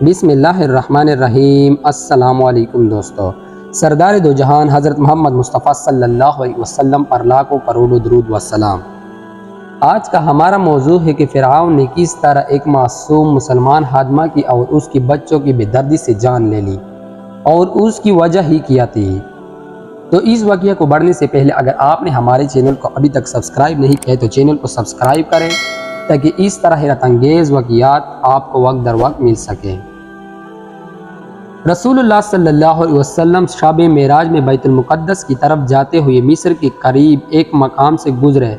بسم اللہ الرحمن الرحیم۔ السلام علیکم دوستو، سردار دو جہان حضرت محمد مصطفیٰ صلی اللہ علیہ وسلم پر لاکھوں کروڑوں درود و سلام۔ آج کا ہمارا موضوع ہے کہ فرعون نے کس طرح ایک معصوم مسلمان خادمہ کی اور اس کی بچوں کی بے دردی سے جان لے لی، اور اس کی وجہ ہی کیا تھی۔ تو اس واقعہ کو بڑھنے سے پہلے اگر آپ نے ہمارے چینل کو ابھی تک سبسکرائب نہیں کیا تو چینل کو سبسکرائب کریں تاکہ اس طرح حیرت انگیز واقعات آپ کو وقت در وقت مل سکیں۔ رسول اللہ صلی اللہ علیہ وسلم شب معراج میں بیت المقدس کی طرف جاتے ہوئے مصر کے قریب ایک مقام سے گزرے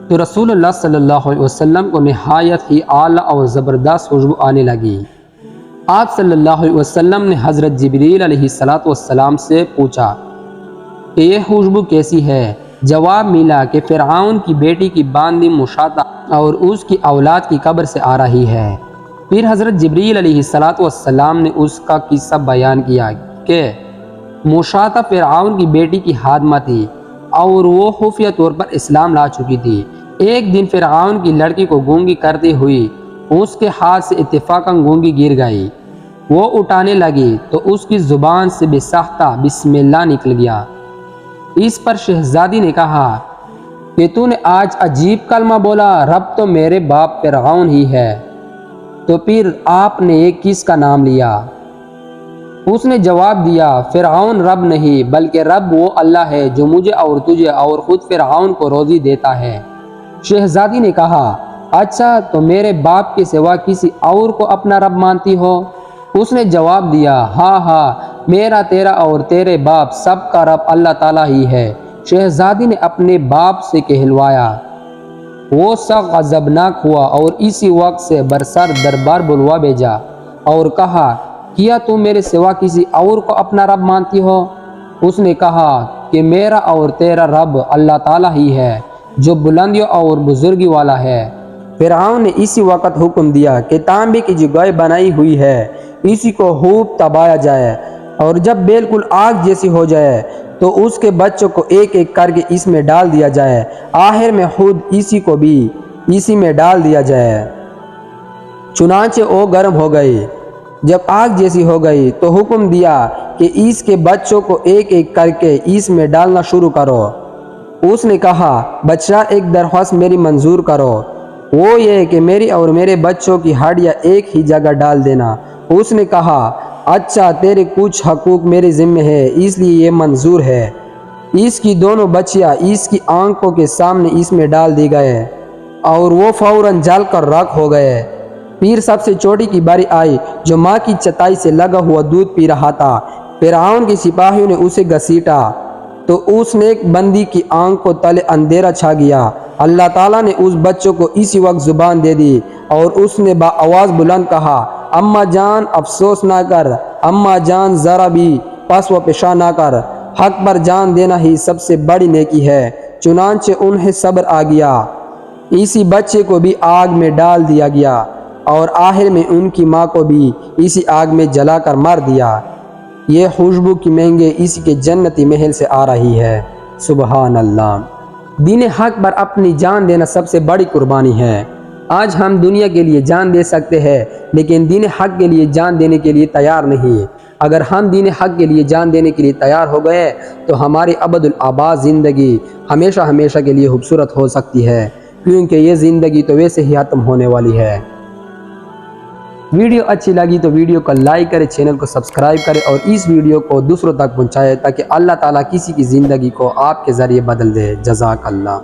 تو رسول اللہ صلی اللہ علیہ وسلم کو نہایت ہی اعلیٰ اور زبردست خوشبو آنے لگی۔ آپ صلی اللہ علیہ وسلم نے حضرت جبریل علیہ السلام سے پوچھا کہ یہ خوشبو کیسی ہے؟ جواب ملا کہ فرعون کی بیٹی کی باندی مشاطہ اور اس کی اولاد کی قبر سے آ رہی ہے۔ پھر حضرت جبریل علیہ السلام نے اس کا قصہ بیان کیا کہ مشاطہ فرعون کی بیٹی کی خادمہ تھی اور وہ خفیہ طور پر اسلام لا چکی تھی۔ ایک دن فرعون کی لڑکی کو گونگی کرتے ہوئی اس کے ہاتھ سے اتفاقاً گونگی گر گئی۔ وہ اٹھانے لگی تو اس کی زبان سے بے ساختہ بسم اللہ نکل گیا۔ اس پر شہزادی نے کہا کہ تو نے آج عجیب کلمہ بولا، رب تو میرے باپ فرعون ہی ہے۔ تو پھر آپ نے کس کا نام لیا؟ اس نے جواب دیا، فرعون رب نہیں بلکہ رب وہ اللہ ہے جو مجھے اور تجھے اور خود فرعون کو روزی دیتا ہے۔ شہزادی نے کہا، اچھا تو میرے باپ کے سوا کسی اور کو اپنا رب مانتی ہو؟ اس نے جواب دیا، ہاں میرا، تیرا اور تیرے باپ سب کا رب اللہ تعالیٰ ہی ہے۔ شہزادی نے اپنے باپ سے کہلوایا۔ وہ سخت غضبناک ہوا اور اسی وقت سے برسر دربار بلوا بھیجا اور کہا، کیا تم میرے سوا کسی اور کو اپنا رب مانتی ہو؟ اس نے کہا کہ میرا اور تیرا رب اللہ تعالیٰ ہی ہے جو بلندیوں اور بزرگی والا ہے۔ فرعون نے اسی وقت حکم دیا کہ تانبے کی جو گائے بنائی ہوئی ہے اسی کو خوب تبایا جائے، اور جب بالکل آگ جیسی ہو جائے تو اس کے بچوں کو ایک ایک کر کے اس میں ڈال دیا جائے، آخر میں خود اسی کو بھی اسی میں ڈال دیا جائے۔ چنانچہ وہ گرم ہو گئی۔ جب آگ جیسی ہو گئی تو حکم دیا کہ اس کے بچوں کو ایک ایک کر کے اس میں ڈالنا شروع کرو۔ اس نے کہا، بچہ ایک درخواست میری منظور کرو، وہ یہ کہ میری اور میرے بچوں کی ہڈیاں ایک ہی جگہ ڈال دینا۔ اس نے کہا، اچھا تیرے کچھ حقوق میرے ذمہ ہے اس لیے یہ منظور ہے۔ اس کی دونوں بچیاں اس کی آنکھوں کے سامنے اس میں ڈال دی گئے اور وہ فوراً جل کر راکھ ہو گئے۔ پھر سب سے چھوٹی کی باری آئی جو ماں کی چٹائی سے لگا ہوا دودھ پی رہا تھا۔ فرعون کے سپاہیوں نے اسے گھسیٹا تو اس نیک بندی کی آنکھ کو تلے اندھیرا چھا گیا۔ اللہ تعالیٰ نے اس بچوں کو اسی وقت زبان دے دی اور اس نے بآواز بلند کہا، اماں جان افسوس نہ کر، اماں جان ذرا بھی پس و پیشہ نہ کر، حق پر جان دینا ہی سب سے بڑی نیکی ہے۔ چنانچہ انہیں صبر آ گیا، اسی بچے کو بھی آگ میں ڈال دیا گیا اور آخر میں ان کی ماں کو بھی اسی آگ میں جلا کر مار دیا۔ یہ خوشبو کی مہنگے اسی کے جنتی محل سے آ رہی ہے۔ سبحان اللہ۔ دین حق پر اپنی جان دینا سب سے بڑی قربانی ہے۔ آج ہم دنیا کے لیے جان دے سکتے ہیں لیکن دین حق کے لیے جان دینے کے لیے تیار نہیں۔ اگر ہم دین حق کے لیے جان دینے کے لیے تیار ہو گئے تو ہماری ابد الآباد زندگی ہمیشہ کے لیے خوبصورت ہو سکتی ہے، کیونکہ یہ زندگی تو ویسے ہی ختم ہونے والی ہے۔ ویڈیو اچھی لگی تو ویڈیو کو لائک کریں، چینل کو سبسکرائب کریں اور اس ویڈیو کو دوسروں تک پہنچائیں تاکہ اللہ تعالیٰ کسی کی زندگی کو آپ کے ذریعے بدل دے۔ جزاک اللہ۔